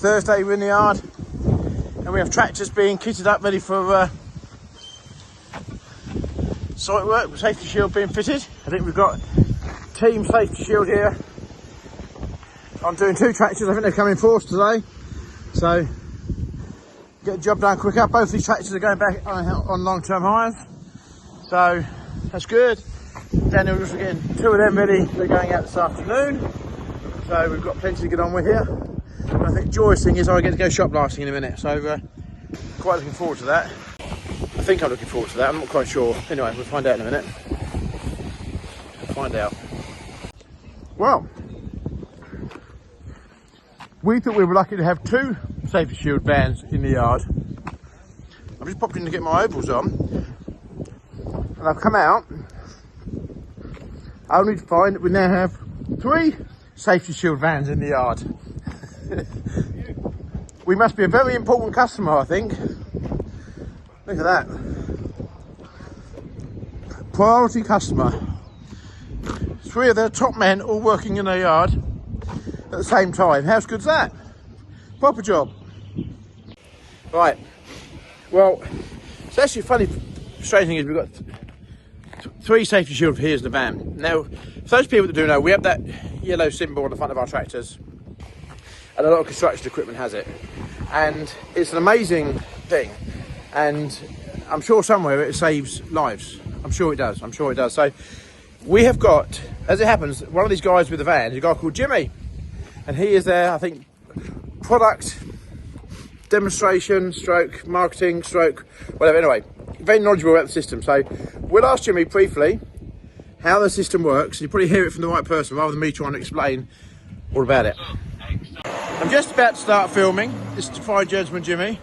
Thursday we're in the yard and we have tractors being kitted up ready for site work with safety shield being fitted. I think we've got team safety shield here. I'm doing 2 tractors, I think they're coming for us today. So get the job done quicker. Both these tractors are going back on long-term hires. So that's good. Daniel's just getting 2 of them ready. They're going out this afternoon. So we've got plenty to get on with here. And I think joyous thing is I get to go shop blasting in a minute. So quite looking forward to that. I think I'm looking forward to that. I'm not quite sure. Anyway, we'll find out in a minute. We'll find out. Well, we thought we were lucky to have 2 safety shield vans in the yard. I'm just popping in to get my ovals on. And I've come out only to find that we now have 3 safety shield vans in the yard. We must be a very important customer, I think. Look at that. Priority customer. 3 of their top men all working in their yard at the same time. How good's that? Proper job. Right. Well, it's actually funny, strange thing is we've got 3 safety shield here in the van. Now, for those people that do know, we have that yellow symbol on the front of our tractors, and a lot of construction equipment has it. And it's an amazing thing. And I'm sure somewhere it saves lives. I'm sure it does. I'm sure it does. So we have got, as it happens, one of these guys with the van is a guy called Jimmy. And he is there, I think, product demonstration, stroke, marketing, stroke, whatever. Anyway, very knowledgeable about the system. So we'll ask Jimmy briefly how the system works. You probably hear it from the right person rather than me trying to explain all about it. I'm just about to start filming. This is the fine gentleman, Jimmy.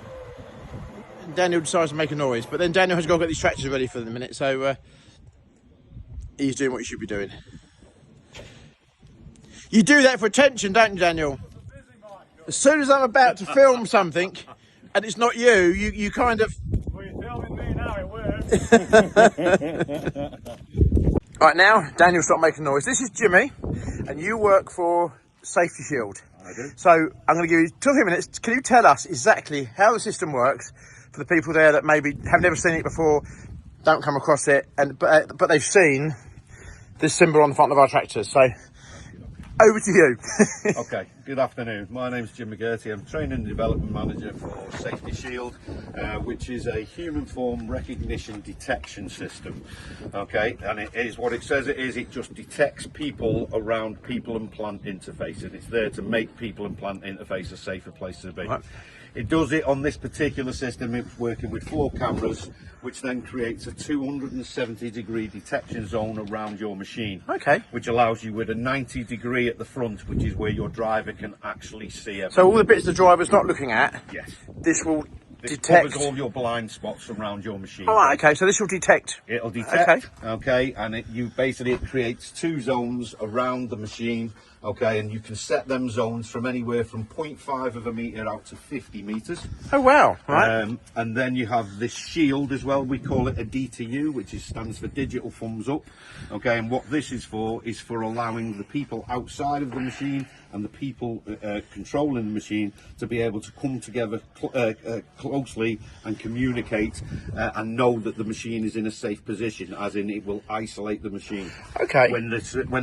And Daniel decides to make a noise, but then Daniel has got to get these tractors ready for the minute. So he's doing what he should be doing. You do that for attention, don't you, Daniel? As soon as I'm about to film something and it's not you, you kind of... Well, you're filming me now, it works. Right now, Daniel, stop making noise. This is Jimmy, and you work for Safety Shield. I do. So I'm going to give you 2 or 3 minutes. Can you tell us exactly how the system works for the people there that maybe have never seen it before, don't come across it, but they've seen this symbol on the front of our tractors. So over to you. Okay, good afternoon. My name's Jim McGurty. I'm training and development manager for Safety Shield, which is a human form recognition detection system. Okay, and it is what it says it is. It just detects people around people and plant interfaces. It's there to make people and plant interface a safer place to be. Right. It does it on this particular system. It's working with 4 cameras, which then creates a 270-degree detection zone around your machine. Okay. Which allows you with a 90-degree at the front, which is where your driver can actually see everything. So all the bits the driver's not looking at, yes, this will this detect... covers all your blind spots around your machine. Oh, right, okay, so this will detect. It'll detect, okay, and it creates 2 zones around the machine. Okay, and you can set them zones from anywhere from 0.5 of a metre out to 50 metres. Oh, wow. Right. And then you have this shield as well. We call it a DTU, which stands for digital thumbs up. Okay, and what this is for allowing the people outside of the machine and the people controlling the machine to be able to come together closely and communicate and know that the machine is in a safe position, as in it will isolate the machine. Okay. When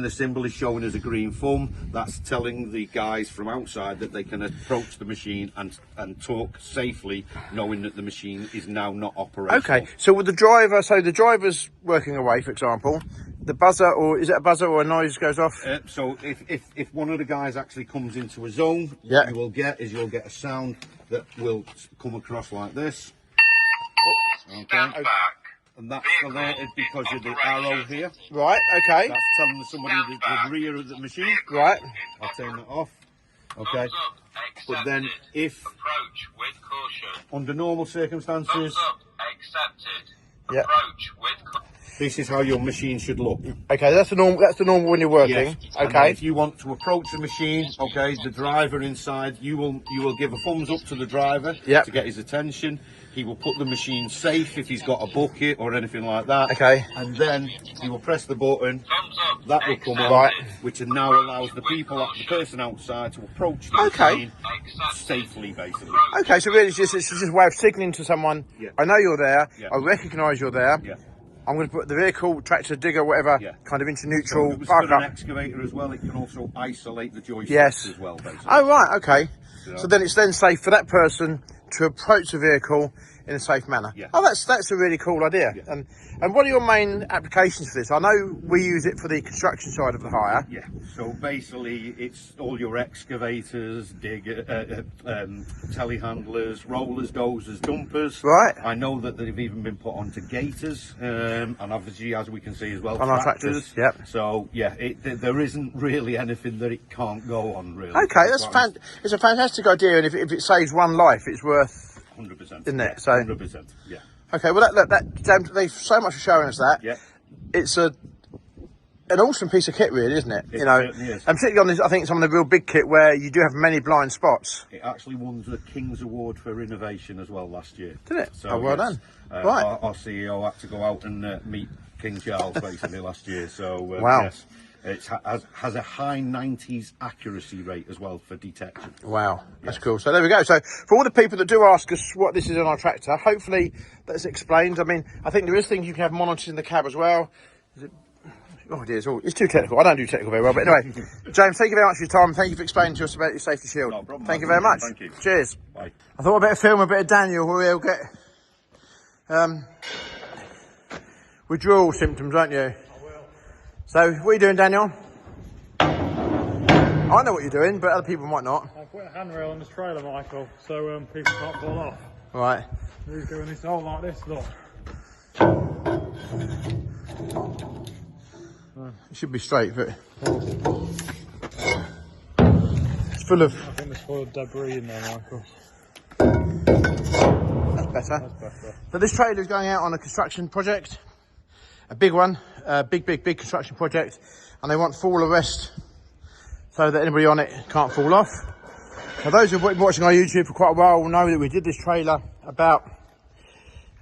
the symbol is showing as a green thumb, that's telling the guys from outside that they can approach the machine and talk safely, knowing that the machine is now not operational. Okay, so with the driver, so the driver's working away, for example, the buzzer, or is it a buzzer or a noise goes off? So if one of the guys actually comes into a zone, what you'll get a sound that will come across like this. Okay. Stand back. And that's related because of the arrow here. Right, okay. That's telling somebody the rear of the machine. Right. I'll turn that off. Okay. But then if approach with caution. under normal circumstances. Thumbs up, accepted. Yeah. Approach with caution. this is how your machine should look. Okay, that's the normal. That's the normal when you're working. Yes. And then Okay. if you want to approach the machine, okay, the driver inside, you will give a thumbs up to the driver to get his attention. He will put the machine safe if he's got a bucket or anything like that. Okay. And then he will press the button. That will come on, Right. which now allows the person outside to approach the machine safely, basically. Okay, so really it's just a way of signalling to someone, I know you're there, I recognise you're there, I'm going to put the vehicle, tractor, digger, whatever, kind of into neutral, So if it was park for up. an excavator as well, it can also isolate the joysticks as well, basically. Oh, right, okay. So then it's then safe for that person to approach the vehicle in a safe manner. Oh, that's a really cool idea. And what are your main applications for this? I know we use it for the construction side of the hire. Yeah, so basically it's all your excavators, telehandlers, rollers, dozers, dumpers. Right. I know that they've even been put onto gators, and obviously, as we can see as well, On our tractors. Yep. So yeah, there isn't really anything that it can't go on, really. Okay, it's a fantastic idea, and if it saves one life, it's worth 100%. Isn't it? So 100%. Yeah. Okay, well they've so much for showing us that. Yeah. It's an awesome piece of kit, really, isn't it? It You know, certainly is. and particularly on this, I think some of the real big kit where you do have many blind spots. It actually won the King's Award for Innovation as well last year. Did it? So, oh, well done. Right. Our CEO had to go out and meet King Charles basically last year. So wow. Yes, it has a high 90s accuracy rate as well for detection. Wow, that's cool. So there we go. So for all the people that do ask us what this is on our tractor, hopefully that's explained. I mean, I think there is things you can have monitors in the cab as well. Oh dear, it's too technical. I don't do technical very well, but anyway, James, thank you very much for your time. Thank you for explaining to us about your safety shield. No problem. Thank you very much. Thank you. Cheers. Bye. I thought I'd better film a bit of Daniel where he'll get withdrawal symptoms, won't you? I will. So, what are you doing, Daniel? I know what you're doing, but other people might not. I put a handrail on this trailer, Michael, so people can't fall off. Right. He's doing this all like this, look. It should be straight, but it's full of. I think there's full of debris in there, Michael. That's better. That's better. So this trailer is going out on a construction project, a big one, a big construction project, and they want full arrest so that anybody on it can't fall off. Now those who've been watching our YouTube for quite a while will know that we did this trailer about,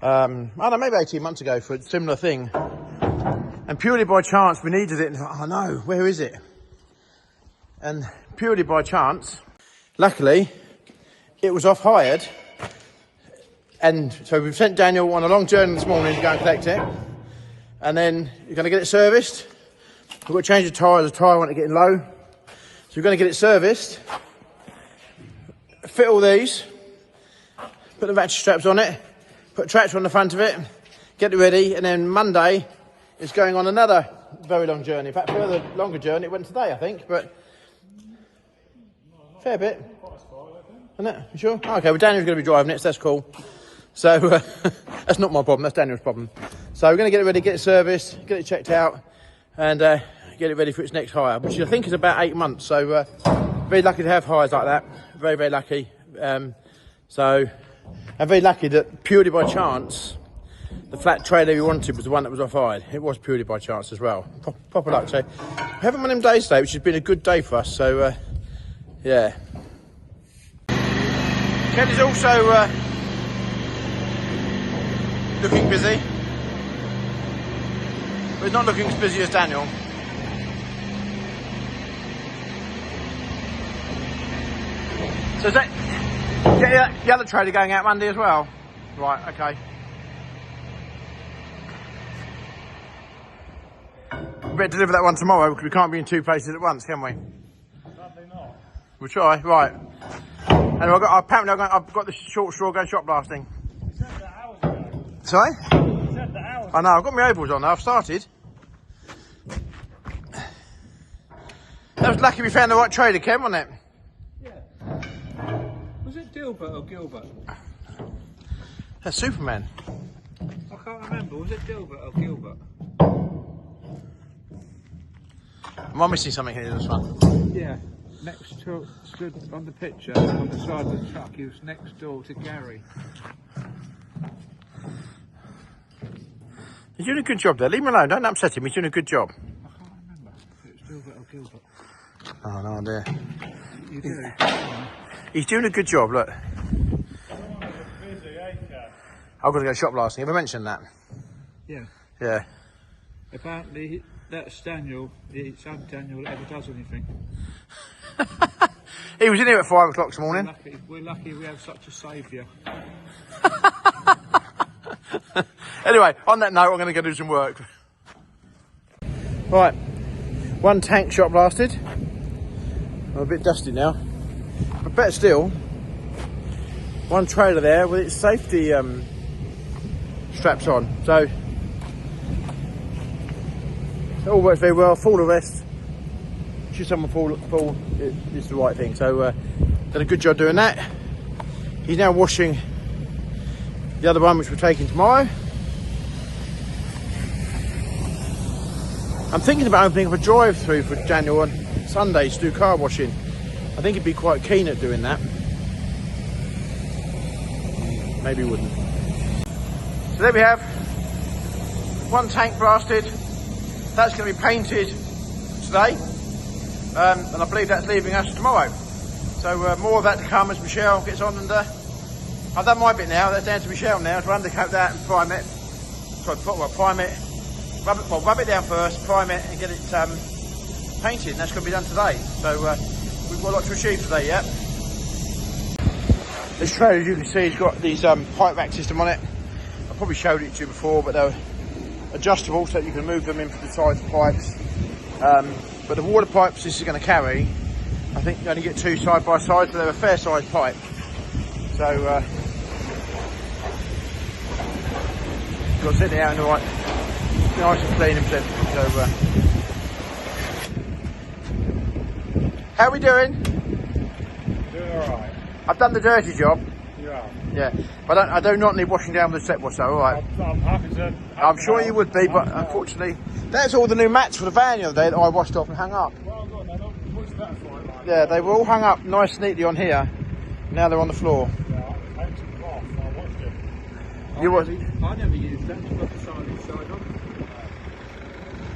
I don't know, maybe 18 months ago for a similar thing. And purely by chance we needed it and thought, oh no, where is it? And purely by chance, luckily, it was off-hired. And so we've sent Daniel on a long journey this morning to go and collect it. And then you're going to get it serviced. We've got to change the tyre, won't getting low. So we're going to get it serviced. Fit all these. Put the ratchet straps on it. Put a tractor on the front of it. Get it ready. And then Monday, it's going on another very long journey. In fact, further longer journey. It went today, I think. But fair bit. Isn't it? You sure? Okay, well Daniel's going to be driving it, so that's cool. So that's not my problem, that's Daniel's problem. So we're going to get it ready, get it serviced, get it checked out, and get it ready for its next hire, which I think is about 8 months. So very lucky to have hires like that. Very, very lucky. So I'm very lucky that purely by chance, the flat trailer we wanted was the one that was off-hired. It was purely by chance as well. Proper luck. So we're having one of them days today, which has been a good day for us. So yeah. Ken is also looking busy, but he's not looking as busy as Daniel. So is that the other trailer going out Monday as well? Right, okay. We better deliver that one tomorrow because we can't be in two places at once, can we? Sadly not. We'll try, right. Anyway, I've got the short straw going shop blasting. You said that hours ago. Sorry? You said that hours ago. I know, I've got my ovals on now, I've started. That was lucky we found the right trailer, Ken, wasn't it? Yeah. Was it Dilbert or Gilbert? That's Superman. I can't remember. Was it Dilbert or Gilbert? Am I missing something here in this one? Yeah. Next to, stood on the picture on the side of the truck. He was next door to Gary. He's doing a good job there. Leave him alone. Don't upset him. He's doing a good job. I can't remember. It's Gilbert or Gilbert. Oh, no idea. You do? He's doing a good job, look. I've got to go shop blasting. Have I mentioned that? Yeah. Yeah. Apparently, that's Daniel. It's Daniel that ever does anything. He was in here at 5 o'clock this morning. We're lucky we have such a saviour. Anyway, on that note, I'm going to go do some work. Right, one tank shot blasted. I'm a bit dusty now, but better still, one trailer there with its safety straps on. So it all works very well. Full arrest. Should someone fall, it's the right thing. So done a good job doing that. He's now washing the other one, which we're taking tomorrow. I'm thinking about opening up a drive-through for Daniel on Sundays to do car washing. I think he'd be quite keen at doing that. Maybe he wouldn't. So there we have one tank blasted. That's going to be painted today, and I believe that's leaving us tomorrow. So more of that to come as Michelle gets on, and I've done my bit now. That's down to Michelle now to undercoat that and prime it. Prime it. Rub it down first, prime it, and get it painted. And that's going to be done today. So we've got a lot to achieve today yet. This trailer, as you can see, has got these pipe rack system on it. I probably showed it to you before, but they're adjustable so that you can move them in for the size of pipes. But the water pipes this is going to carry, I think you only get 2 side by side, so they're a fair sized pipe. So got to sit it out in the right, nice and clean and presentable. So how are we doing? Doing alright. I've done the dirty job. Yeah. Yeah, but I do not need washing down with a step wash, so all right. I'm happy to. I'm sure you would be, but unfortunately, that's all the new mats for the van the other day that I washed off and hung up. Well done, they're not much better for it. Like Yeah, they were all hung up nice and neatly on here. Now they're on the floor. yeah, I took them off. I watched it. You was? I never used that to put the silent side on.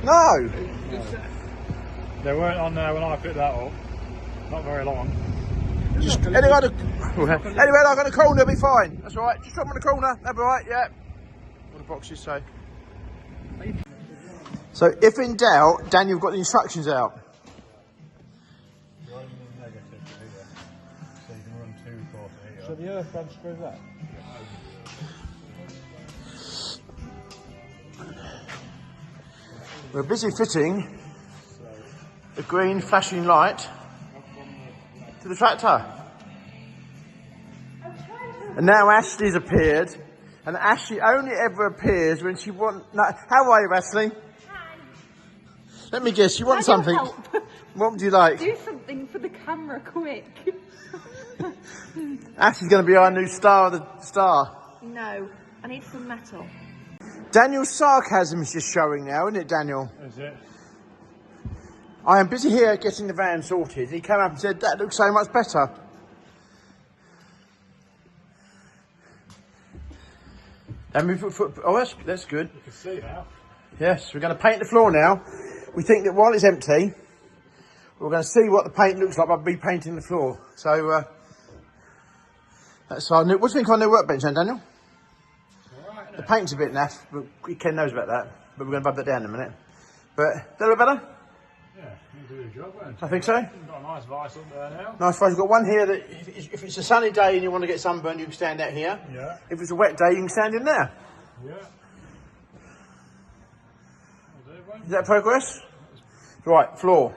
No. They weren't on there when I picked that up. Not very long. Just anyway, I got a corner, it'll be fine. That's all right. Just drop them in the corner. That'll be all right. Yeah. What the boxes say. So, if in doubt, Daniel got the instructions out. So the earth runs through that? We're busy fitting the green flashing light to the tractor. And now Ashley's appeared, and Ashley only ever appears when she wants... No, how are you, Ashley? Hi. Let me guess, you want something? Help. What would you like? Do something for the camera, quick. Ashley's going to be our new star of the star. No, I need some metal. Daniel's sarcasm is just showing now, isn't it, Daniel? Is it? I am busy here getting the van sorted. He came up and said, that looks so much better. And we oh, that's good. You can see now. Yes, we're going to paint the floor now. We think that while it's empty, we're going to see what the paint looks like by repainting the floor. So, that's our new... What do you think of our new workbench then, Daniel? Right, The paint's a bit naff, but Ken knows about that. But we're going to rub that down in a minute. But, that look better? yeah, you do your job, won't I think so. You've got a nice vice up there now. Nice one. We've got one here that if it's a sunny day and you want to get sunburned, you can stand out here. Yeah. If it's a wet day, you can stand in there. Yeah. Is that progress? Right, floor.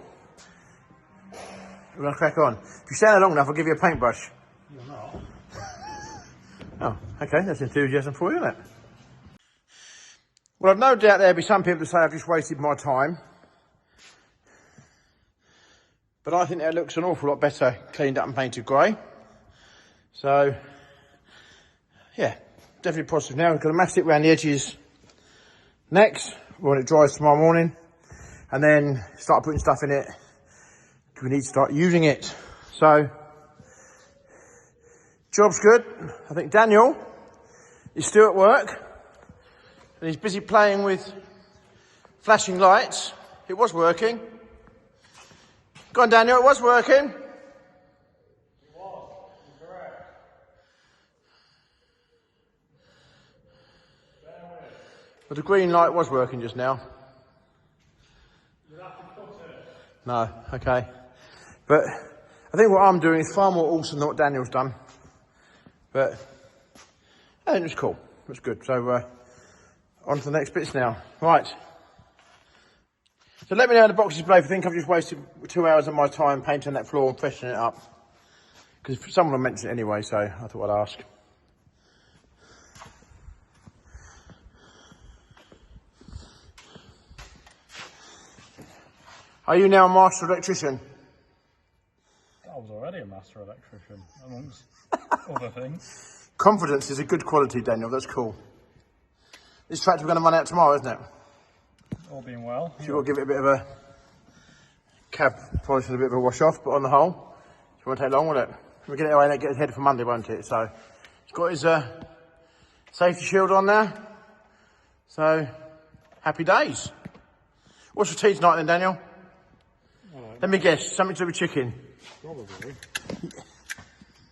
We're going to crack on. If you stand there long enough, I'll give you a paintbrush. You're not. Oh, okay, that's enthusiasm for you, isn't it? Well, I've no doubt there'll be some people that say I've just wasted my time. But I think that looks an awful lot better cleaned up and painted grey. So, yeah, definitely positive now. We've got to mask it around the edges next when it dries tomorrow morning. And then start putting stuff in it. We need to start using it. So, job's good. I think Daniel is still at work. And he's busy playing with flashing lights. It was working. Go on, Daniel, it was working. It was, correct. But the green light was working just now. You'll have to cut it. No, okay. But I think what I'm doing is far more awesome than what Daniel's done. But I think it was cool. It was good. So on to the next bits now. Right. So let me know in the box display if you think I've just wasted 2 hours of my time painting that floor and freshening it up. Because someone will mention it anyway, so I thought I'd ask. Are you now a master electrician? I was already a master electrician, amongst other things. Confidence is a good quality, Daniel. That's cool. This tractor we're going to run out tomorrow, isn't it? All being well. So you've got to give it a bit of a cab polish and a bit of a wash off, but on the whole, it won't take long, will it? We'll get it away and get it headed for Monday, won't it? So he's got his safety shield on there. So happy days. What's for tea tonight then, Daniel? Let me guess, something to do with chicken. Probably.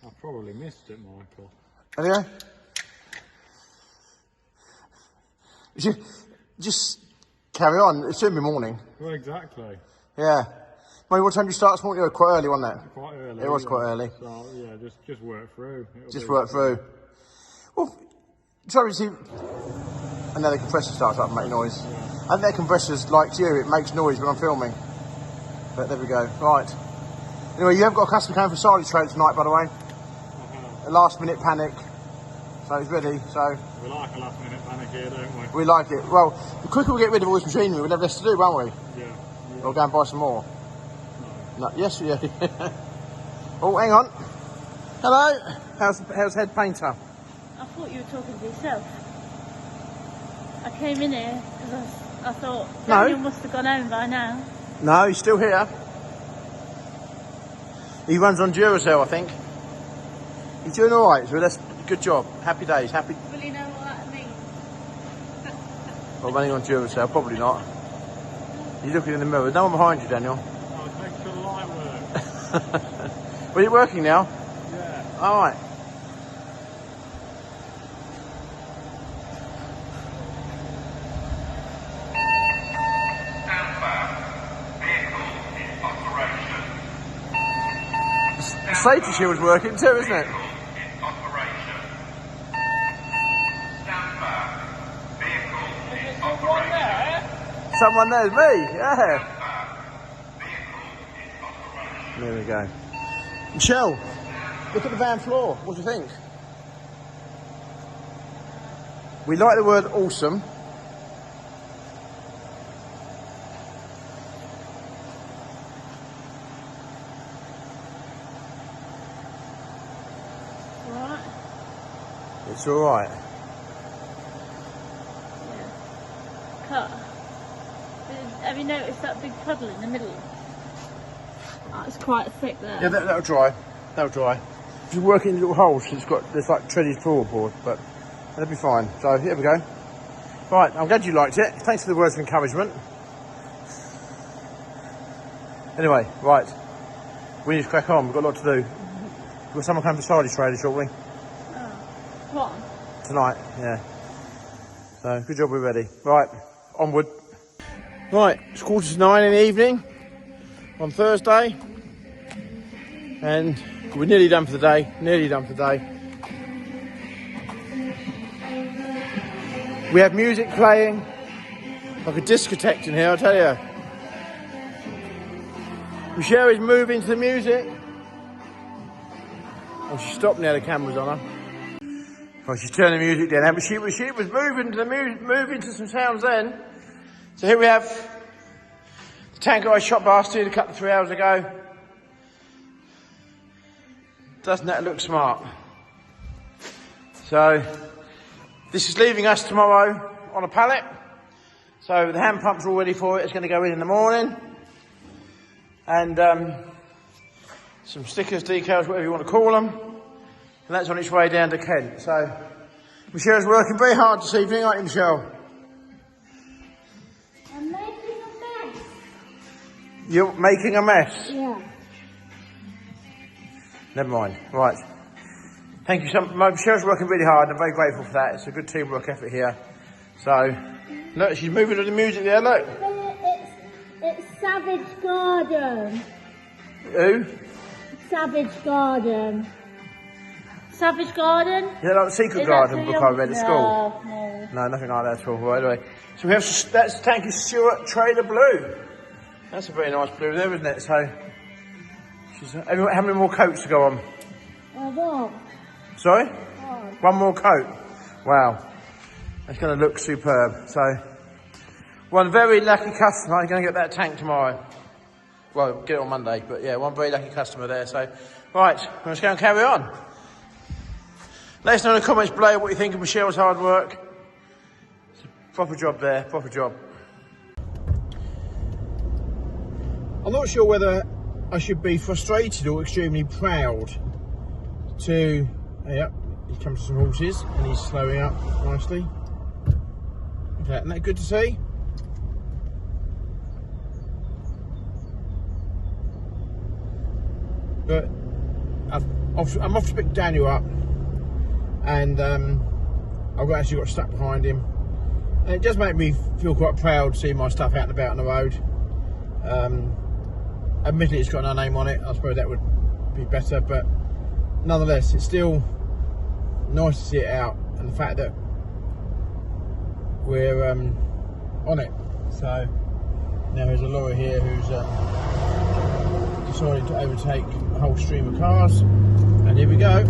I probably missed it, Michael. Have you? Just carry on. It's soon be morning. Well, exactly. Yeah. Well, what time did you start this morning? It was quite early, wasn't it? Quite early. It was quite early. So, yeah, just work through. Just work through. Well, sorry, see, and now the compressor starts up and make noise. Yeah. I think that compressor's like you, it makes noise when I'm filming. But there we go. Right. Anyway, you have got a customer coming for Sally trade tonight, by the way. A last minute panic. So he's ready, so. We like a last minute panic here, don't we? We like it. Well, the quicker we get rid of all this machinery, we'll have less to do, won't we? Yeah. We'll go and buy some more. No. Yes, yeah. Oh, hang on. Hello. How's head painter? I thought you were talking to yourself. I came in here because I thought Daniel must have gone home by now. No, he's still here. He runs on Duracell, I think. He's doing all right, so that's good job. Happy days, happy. Will you know what that means? Well, running on Duracell, probably not. You're looking in the mirror. There's no one behind you, Daniel. Oh, it makes the light work. Well, you working now? Yeah. All right. The safety shield's working too, isn't it? Someone there's me, yeah. There we go. Michelle, look at the van floor. What do you think? We like the word awesome. What? It's all right. Yeah. Cut. Have you noticed that big puddle in the middle? Oh, it's quite thick there. Yeah, that'll dry. That'll dry. Just working in little holes. There's like treaded floorboard, but that'll be fine. So here we go. Right, I'm glad you liked it. Thanks for the words of encouragement. Anyway, right. We need to crack on. We've got a lot to do. We've got someone coming to Sally trade shortly. Oh. What? Tonight, yeah. So good job, we're ready. Right, onward. Right, it's 9:15 in the evening on Thursday, and we're nearly done for the day. Nearly done for the day. We have music playing like a discotheque in here, I tell you. Michelle is moving to the music. Oh, she stopped now. The camera's on her. Oh, she's turning the music down. But she was moving to the moving to some sounds then. So here we have the tank I shot bastard a couple of 3 hours ago. Doesn't that look smart? So this is leaving us tomorrow on a pallet. So the hand pumps are all ready for it. It's going to go in the morning. And some stickers, decals, whatever you want to call them. And that's on its way down to Kent. So Michelle's working very hard this evening, aren't you, Michelle? You're making a mess. Yeah. Never mind. Right. Thank you so much. Michelle's working really hard. I'm very grateful for that. It's a good teamwork effort here. So, look, she's moving to the music there, look. It's Savage Garden. Who? Savage Garden. Savage Garden? Yeah, like the Secret Is Garden that book for I read at school. No. No, nothing like that at all. Right, anyway. So we have, that's thank you, Stuart Trader Blue. That's a very nice blue there, isn't it? So, how many more coats to go on? One. Sorry? One. One more coat. Wow. That's going to look superb. So, one very lucky customer is going to get that tank tomorrow. Well, get it on Monday, but yeah, one very lucky customer there. So, right, let's go and carry on. Let us know in the comments below what you think of Michelle's hard work. It's a proper job there, proper job. I'm not sure whether I should be frustrated or extremely proud to... Yep, he comes to some horses and he's slowing up nicely. Okay, isn't that good to see? But I'm off to pick Daniel up, and I've actually got stuck behind him, and it does make me feel quite proud seeing my stuff out and about on the road. Admittedly, it's got no name on it. I suppose that would be better, but nonetheless, it's still nice to see it out, and the fact that we're on it. So now there's a lorry here who's decided to overtake a whole stream of cars, and here we go.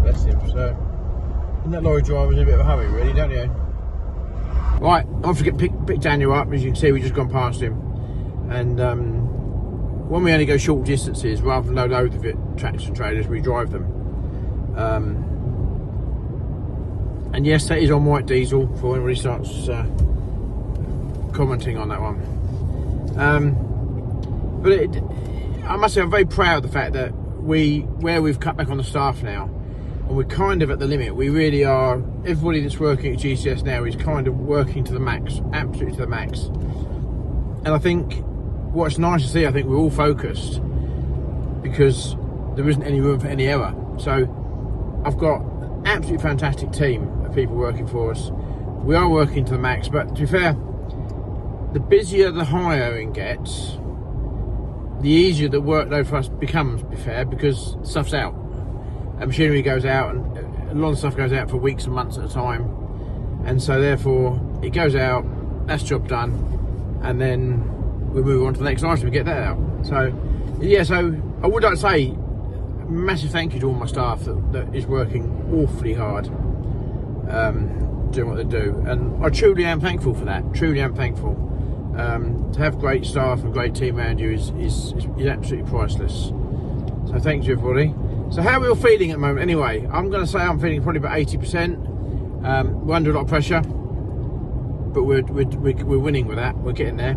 Bless him. So, and that lorry driver's in a bit of a hurry, really, don't you? Right, I'm off to pick Daniel up. As you can see, we've just gone past him, and when we only go short distances, rather than load loads of it, tractors and trailers, we drive them. And yes, that is on white diesel for anybody starts commenting on that one. But I must say I'm very proud of the fact that where we've cut back on the staff now, and we're kind of at the limit. We really are. Everybody that's working at GCS now is kind of working to the max, absolutely to the max. And I think what's nice to see, I think we're all focused because there isn't any room for any error. So I've got an absolutely fantastic team of people working for us. We are working to the max, but to be fair, the busier the hiring gets, the easier the workload for us becomes, to be fair, because stuff's out. And machinery goes out, and a lot of stuff goes out for weeks and months at a time. And so therefore, it goes out, that's job done, and then we move on to the next item and get that out. So, yeah, so I would like to say a massive thank you to all my staff that is working awfully hard, doing what they do. And I truly am thankful for that, truly am thankful. To have great staff and great team around you is absolutely priceless. So thank you, everybody. So how are we all feeling at the moment? Anyway, I'm going to say I'm feeling probably about 80%. We're under a lot of pressure, but we're winning with that. We're getting there.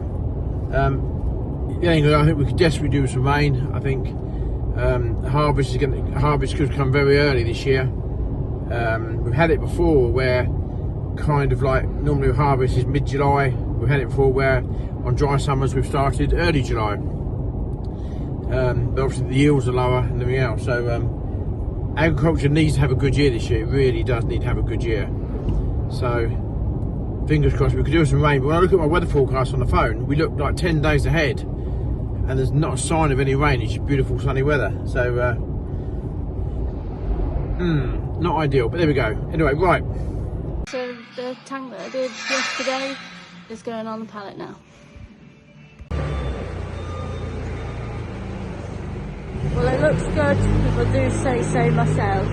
I think we could desperately do some rain. I think harvest could come very early this year. We've had it before where kind of like normally harvest is mid-July. We've had it before where on dry summers we've started early July. But obviously the yields are lower and everything else. So agriculture needs to have a good year this year. It really does need to have a good year. So fingers crossed we could do some rain. But when I look at my weather forecast on the phone, we look like 10 days ahead, and there's not a sign of any rain. It's just beautiful sunny weather. So not ideal, but there we go. Anyway, right. So the tank that I did yesterday is going on the pallet now. Well, it looks good, if I do say so myself.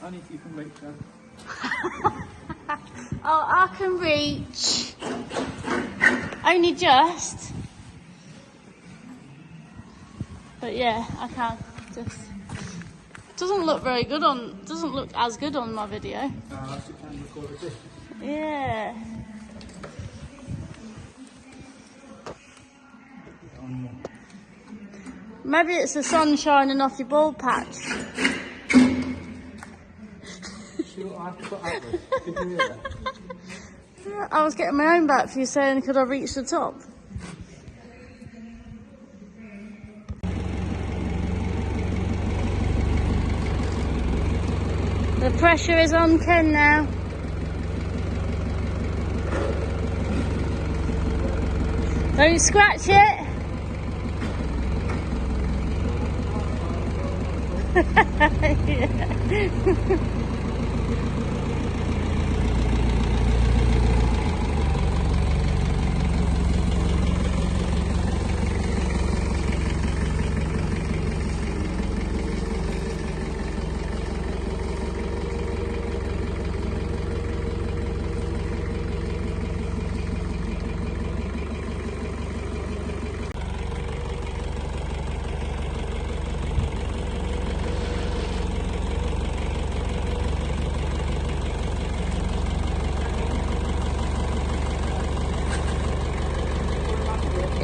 Only if you can reach her. Oh, I can reach. Only just. But yeah, I can. Just doesn't look very good on. Doesn't look as good on my video. That's it, can record a bit. Yeah. Maybe it's the sun shining off your bald patch. See what I have to put up with? Did you hear that? I was getting my own back for you saying, could I reach the top? The pressure is on Ken now. Don't scratch it. Yeah.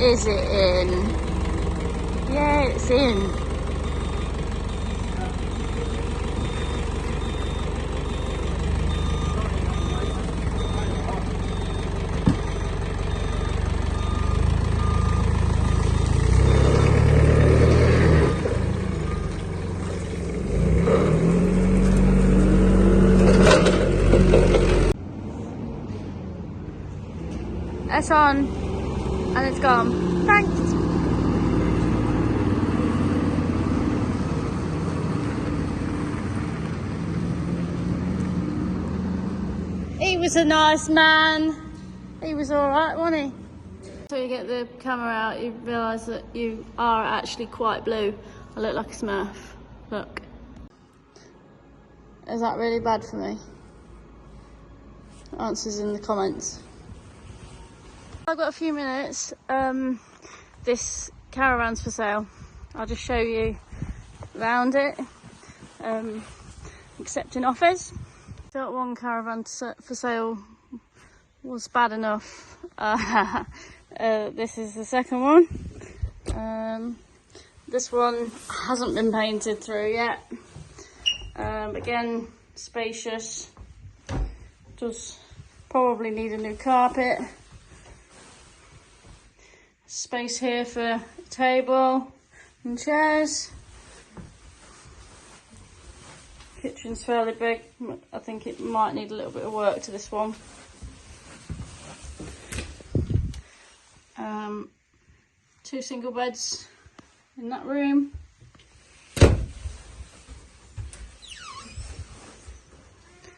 Is it in? Yeah, it's in. It's on. And it's gone. Thanks. He was a nice man. He was alright, wasn't he? So you get the camera out, you realise that you are actually quite blue. I look like a smurf. Look. Is that really bad for me? Answers in the comments. I've got a few minutes. This caravan's for sale. I'll just show you around it. Accepting offers. That one caravan for sale was bad enough. This is the second one. This one hasn't been painted through yet. Again, spacious. Does probably need a new carpet. Space here for a table and chairs. Kitchen's fairly big. I think it might need a little bit of work to this one. Two single beds in that room.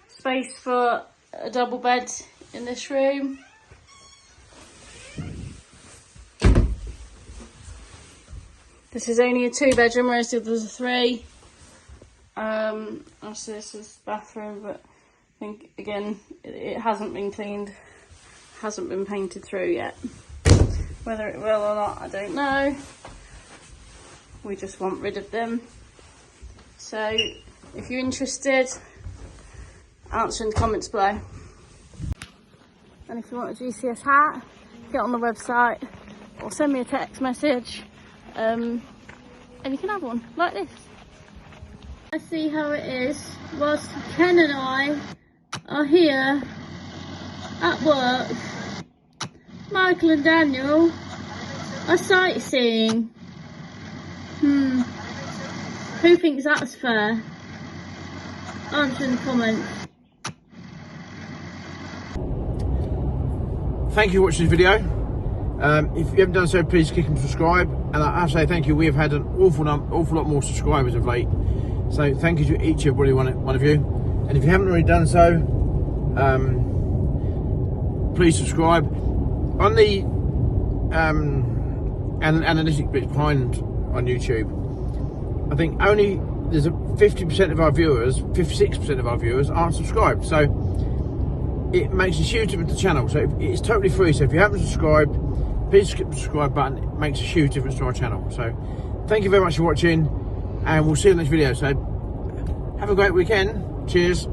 Space for a double bed in this room. This is only a 2-bedroom, whereas the others are 3. Obviously this is the bathroom, but I think again it hasn't been cleaned, hasn't been painted through yet. Whether it will or not, I don't know. We just want rid of them. So if you're interested, answer in the comments below. And if you want a GCS hat, get on the website or send me a text message. And you can have one like this. I see how it is whilst Ken and I are here at work. Michael and Daniel are sightseeing. Who thinks that's fair? Answer in the comments. Thank you for watching this video. If you haven't done so, please click and subscribe. And I have to say thank you. We have had an awful lot more subscribers of late. So thank you to each and every one of you. And if you haven't already done so, please subscribe. On the analytic bits behind on YouTube, I think only there's 50% of our viewers, 56% of our viewers aren't subscribed. So it makes a huge difference to the channel. So it's totally free. So if you haven't subscribed, please click the subscribe button. It makes a huge difference to our channel. So thank you very much for watching, and we'll see you in the next video. So have a great weekend. Cheers.